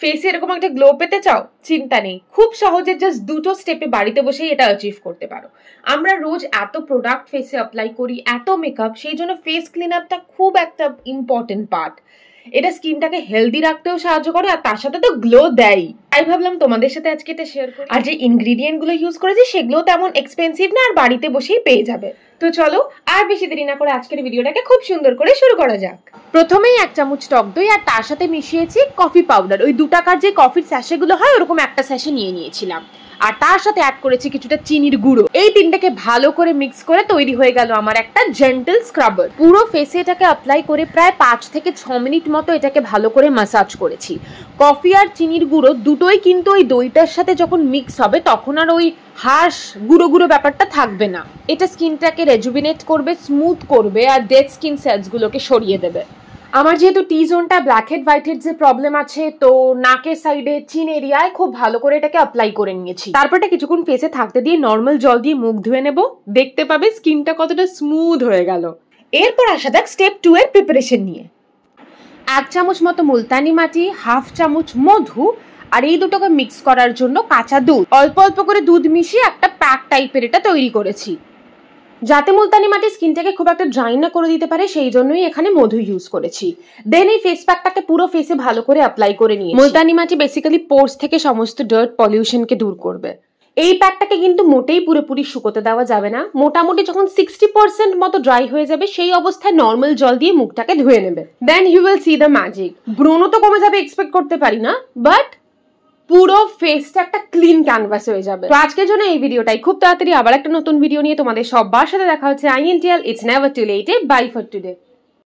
ফেসে এরকম একটা গ্লো পেতে চাও? চিন্তা নেই, খুব সহজে জাস্ট দুটো স্টেপে বাড়িতে বসেই এটা অ্যাচিভ করতে পারো। আমরা রোজ এত প্রোডাক্ট ফেসে অ্যাপ্লাই করি, এত মেকআপ, সেই জন্য ফেস ক্লিন আপটা খুব একটা ইম্পর্টেন্ট পার্ট। এটা স্কিনটাকে হেলদি রাখতেও সাহায্য করে আর তার সাথে তো গ্লো দেয়। তাই ভাবলাম তোমাদের সাথে আজকে এটা শেয়ার করি। আর যে ইনগ্রিডিয়েন্ট গুলো ইউজ করেছি সেগুলো তেমন এক্সপেন্সিভ না, আর বাড়িতে বসেই পেয়ে যাবে। তো চলো আর বেশি দেরি না করে আজকের ভিডিওটাকে খুব সুন্দর করে শুরু করা যাক। প্রথমেই 1 চামচ টক দই আর তার সাথে মিশিয়েছি কফি পাউডার। ওই 2 টাকার যে কফির স্যাশে গুলো হয় ওরকম একটা স্যাশে নিয়ে নিয়েছিলাম। আর তার সাথে অ্যাড করেছি কিছুটা চিনির গুঁড়ো। এই তিনটাকে ভালো করে মিক্স করে তৈরি হয়ে গেল আমার একটা জেন্টল স্ক্রাবার। পুরো ফেসে এটাকে অ্যাপ্লাই করে প্রায় 5 থেকে 6 মিনিট মতো এটাকে ভালো করে ম্যাসাজ করেছি। কফি আর চিনির গুঁড়ো দুটোই কিন্তু ওই দইটার সাথে যখন মিক্স হবে তখন আর ওই হার্শ গুঁড়ো গুঁড়ো ব্যাপারটা থাকবে না। এটা স্কিনটাকে রেজুভিনেট করবে, স্মুথ করবে আর ডেড স্কিন সেলস গুলোকে সরিয়ে দেবে। আমার যেহেতু টি জোনটা ব্ল্যাক হেড হোয়াইট হেড যে প্রবলেম আছে, তো নাকের সাইডে চিন এরিয়ায় খুব ভালো করে এটাকে অ্যাপ্লাই করে নিয়েছি। তারপর এটা কিছুক্ষণ ফেসে থাকতে দিয়ে নর্মাল জল দিয়ে মুখ ধুয়ে নেব। দেখতে পাবে স্কিনটা কতটা স্মুথ হয়ে গেল। এরপর আসা যাক স্টেপ 2 এর প্রিপারেশন নিয়ে। 1 চামচ মতো মুলতানি মাটি, 1/2 চামচ মধু আর এই দুটোকে মিক্স করার জন্য কাঁচা দুধ, অল্প অল্প করে দুধ মিশিয়ে একটা প্যাক টাইপের এটা তৈরি করেছি। যাতে মুলতানি মাটি স্কিনটাকে খুব একটা ড্রাই না করে দিতে পারে সেই জন্যই এখানে মধু ইউজ করেছি। দেন এই ফেস প্যাকটাকে পুরো ফেসে ভালো করে অ্যাপ্লাই করে নিয়েছি। মুলতানি মাটি বেসিক্যালি পোরস থেকে সমস্ত ডার্ট পলিউশনকে দূর করবে। এই প্যাকটাকে কিন্তু মোটেই পুরোপুরি শুকোতে দেওয়া যাবে না। মোটামুটি যখন 60% মতো ড্রাই হয়ে যাবে সেই অবস্থায় নর্মাল জল দিয়ে মুখটাকে ধুয়ে নেবে। Then you will see the magic. ব্রণ তো কমে যাবে এক্সপেক্ট করতে পারি না, বাট পুরো ফেসটা একটা ক্লিন ক্যানভাস হয়ে যাবে। তো আজকের জন্য এই ভিডিওটাই। খুব তাড়াতাড়ি আবার একটা নতুন ভিডিও নিয়ে তোমাদের সবার সাথে দেখা হচ্ছে। INTL, it's never too late. Bye for today.